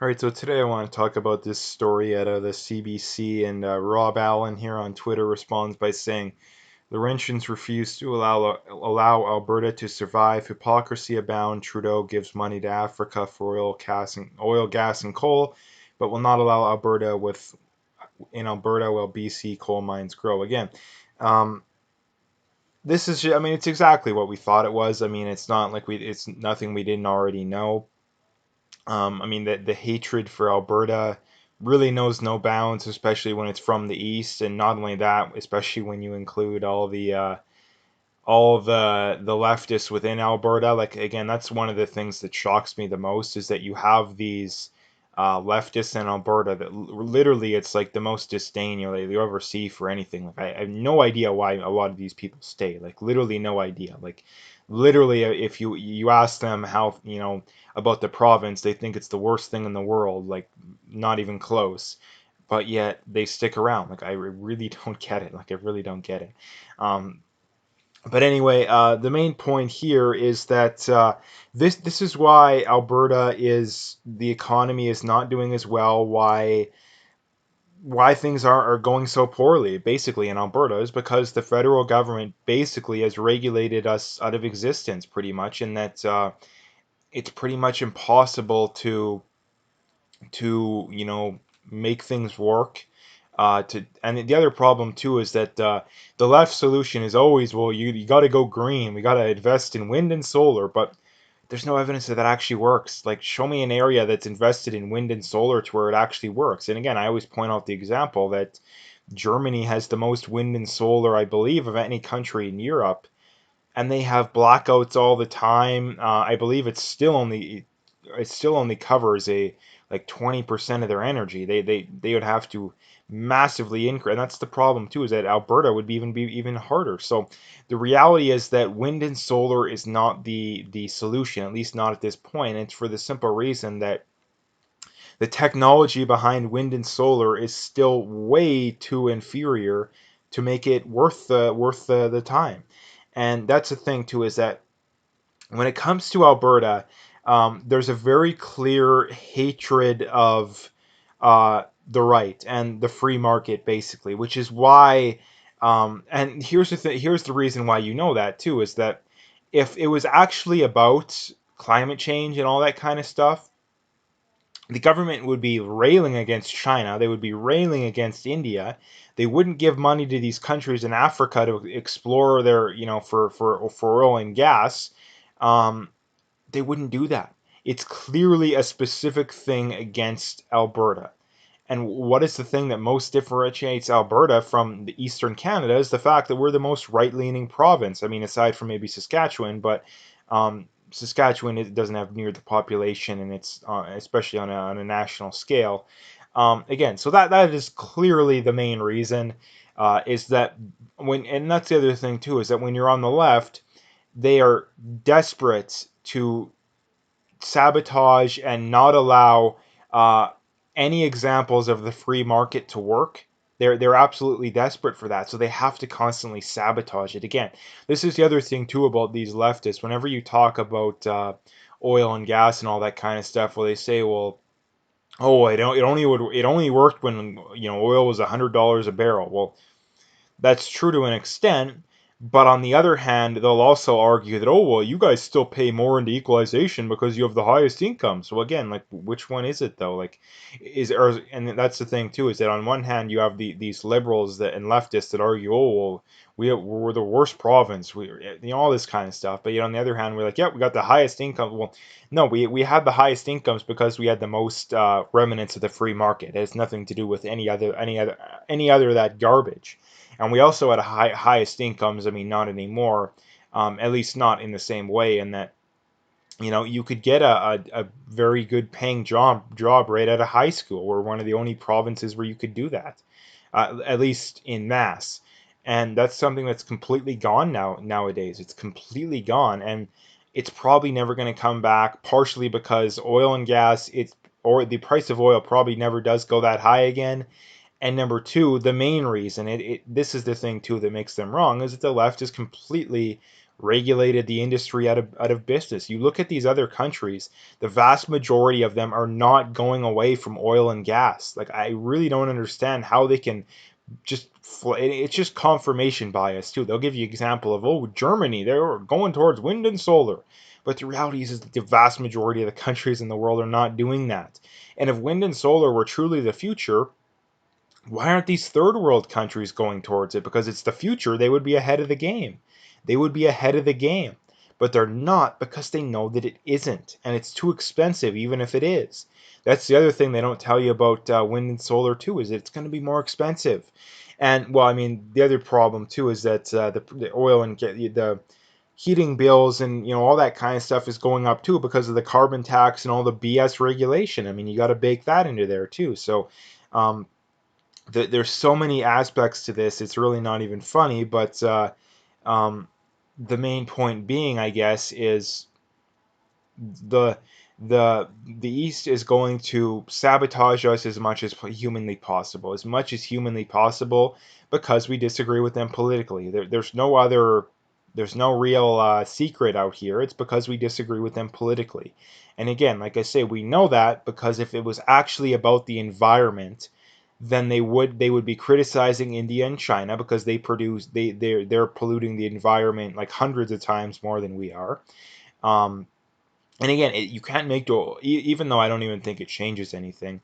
All right, so today I want to talk about this story out of the CBC, and Rob Allen here on Twitter responds by saying Laurentians refuse to allow Alberta to survive. Hypocrisy abound. Trudeau gives money to Africa for oil, gas, and coal, but will not allow Alberta with in Alberta while BC coal mines grow. Again, um, this is I mean it's exactly what we thought it was. I mean it's not like it's nothing we didn't already know. I mean, the hatred for Alberta really knows no bounds, especially when it's from the east, and not only that, especially when you include all the leftists within Alberta. Like again, that's one of the things that shocks me the most is that you have these leftists in Alberta that literally it's like the most disdain you ever see for anything. Like I have no idea why a lot of these people stay. Like literally no idea. Like literally, if you ask them how about the province, they think it's the worst thing in the world. Like not even close. But yet they stick around. Like I really don't get it. Like I really don't get it. Um, but anyway, the main point here is that this is why Alberta is the economy is not doing as well. Why things are going so poorly, basically in Alberta, is because the federal government basically has regulated us out of existence, pretty much, and that it's pretty much impossible to make things work. And the other problem too is that the left solution is always, well, you got to go green, we got to invest in wind and solar, but there's no evidence that that actually works. Like, show me an area that's invested in wind and solar to where it actually works. And again, I always point out the example that Germany has the most wind and solar, I believe, of any country in Europe, and they have blackouts all the time. I believe it still only covers a like 20% of their energy. They would have to massively increase, and that's the problem too. Is that Alberta would be even harder. So the reality is that wind and solar is not the solution, at least not at this point. And it's for the simple reason that the technology behind wind and solar is still way too inferior to make it worth the time. And that's the thing too, is that when it comes to Alberta, there's a very clear hatred of the right and the free market, basically, which is why. And here's the reason why you know that too, is that if it was actually about climate change and all that kind of stuff, the government would be railing against China. They would be railing against India. They wouldn't give money to these countries in Africa to explore their, for oil and gas. Um, they wouldn't do that. It's clearly a specific thing against Alberta. And what is the thing that most differentiates Alberta from the Eastern Canada is the fact that we're the most right-leaning province. I mean, aside from maybe Saskatchewan, but Saskatchewan doesn't have near the population, and it's especially on a national scale. Again, so that is clearly the main reason. Is that and that's the other thing too, is that when you're on the left, they are desperate to sabotage and not allow any examples of the free market to work. They're absolutely desperate for that, so they have to constantly sabotage it. Again, this is the other thing too about these leftists. Whenever you talk about oil and gas and all that kind of stuff, well, they say, well, oh, it only worked when oil was $100 a barrel. Well, that's true to an extent, but on the other hand, they'll also argue that, oh, well, you guys still pay more into equalization because you have the highest income. So again, like, which one is it though? Like, and that's the thing too, is that on one hand you have these liberals that and leftists that argue, oh, well, we're the worst province, all this kind of stuff. But yet on the other hand, we're like, yeah, we got the highest income. Well, no, we had the highest incomes because we had the most remnants of the free market. It has nothing to do with any other that garbage. And we also had a highest incomes. I mean, not anymore, at least not in the same way. In that, you could get a very good paying job right out of high school. We're one of the only provinces where you could do that, at least in mass. And that's something that's completely gone nowadays. It's completely gone, and it's probably never going to come back. Partially because oil and gas, or the price of oil probably never does go that high again. And number two, the main reason, this is the thing too that makes them wrong, is that the left is completely regulated the industry out of business. You look at these other countries, the vast majority of them are not going away from oil and gas. Like, I really don't understand how they can just it's just confirmation bias too. They'll give you example of, oh, Germany, they're going towards wind and solar. But the reality is that the vast majority of the countries in the world are not doing that. And if wind and solar were truly the future, why aren't these third world countries going towards it? Because it's the future, they would be ahead of the game. They would be ahead of the game. But they're not, because they know that it isn't. And it's too expensive, even if it is. That's the other thing they don't tell you about wind and solar, too, is that it's going to be more expensive. And, well, I mean, the other problem, too, is that the oil and the heating bills and, all that kind of stuff is going up, too, because of the carbon tax and all the BS regulation. I mean, you got to bake that into there, too. So, um, there's so many aspects to this. It's really not even funny, but um, the main point being, I guess, is the the East is going to sabotage us as much as humanly possible, because we disagree with them politically. There's no real secret out here. It's because we disagree with them politically. And again, like I say, we know that because if it was actually about the environment, then they would be criticizing India and China because they're polluting the environment like hundreds of times more than we are. Um, and again, you can't make even though I don't even think it changes anything.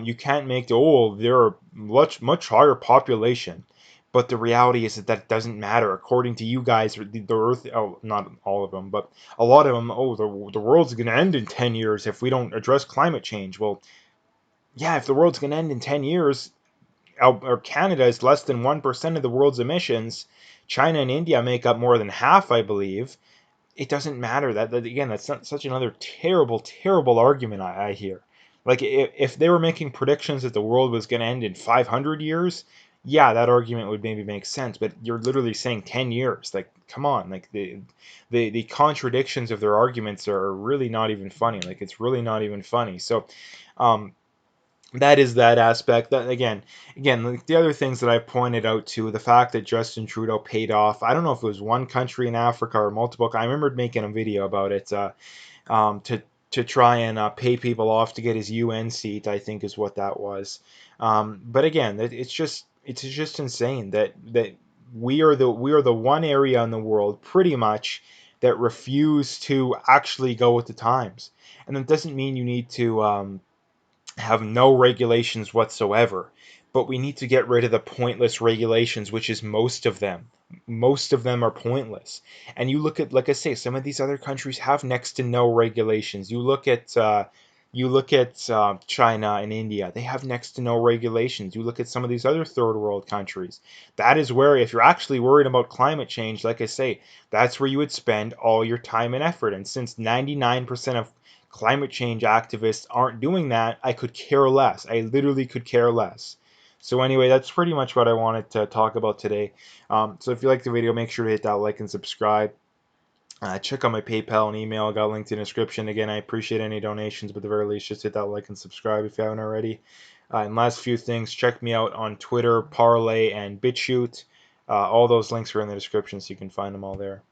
You can't make they're a much higher population. But the reality is that doesn't matter. According to you guys, the Earth, oh, not all of them, but a lot of them, the world's going to end in 10 years if we don't address climate change. Well, yeah, if the world's going to end in 10 years, or Canada is less than 1% of the world's emissions. China and India make up more than half, I believe. It doesn't matter. That again, that's not such another terrible, terrible argument I hear. Like, if they were making predictions that the world was going to end in 500 years, yeah, that argument would maybe make sense. But you're literally saying 10 years. Like, come on. Like, the contradictions of their arguments are really not even funny. Like, it's really not even funny. So, um, that is that aspect. That again, like the other things that I pointed out to, the fact that Justin Trudeau paid off. I don't know if it was one country in Africa or multiple. I remember making a video about it, to try and pay people off to get his UN seat. I think is what that was. But again, it's just insane that we are the one area in the world pretty much that refuse to actually go with the times. And that doesn't mean you need to have no regulations whatsoever. But we need to get rid of the pointless regulations, which is most of them. Most of them are pointless. And you look at, like I say, some of these other countries have next to no regulations. You look at China and India; they have next to no regulations. You look at some of these other third world countries. That is where, if you're actually worried about climate change, like I say, that's where you would spend all your time and effort. And since 99% of climate change activists aren't doing that, I could care less. I literally could care less. So anyway, that's pretty much what I wanted to talk about today. So if you like the video, make sure to hit that like and subscribe. Check out my PayPal and email. I got linked in the description. Again, I appreciate any donations, but at the very least, just hit that like and subscribe if you haven't already. And last few things, check me out on Twitter, Parlay, and BitChute. All those links are in the description, so you can find them all there.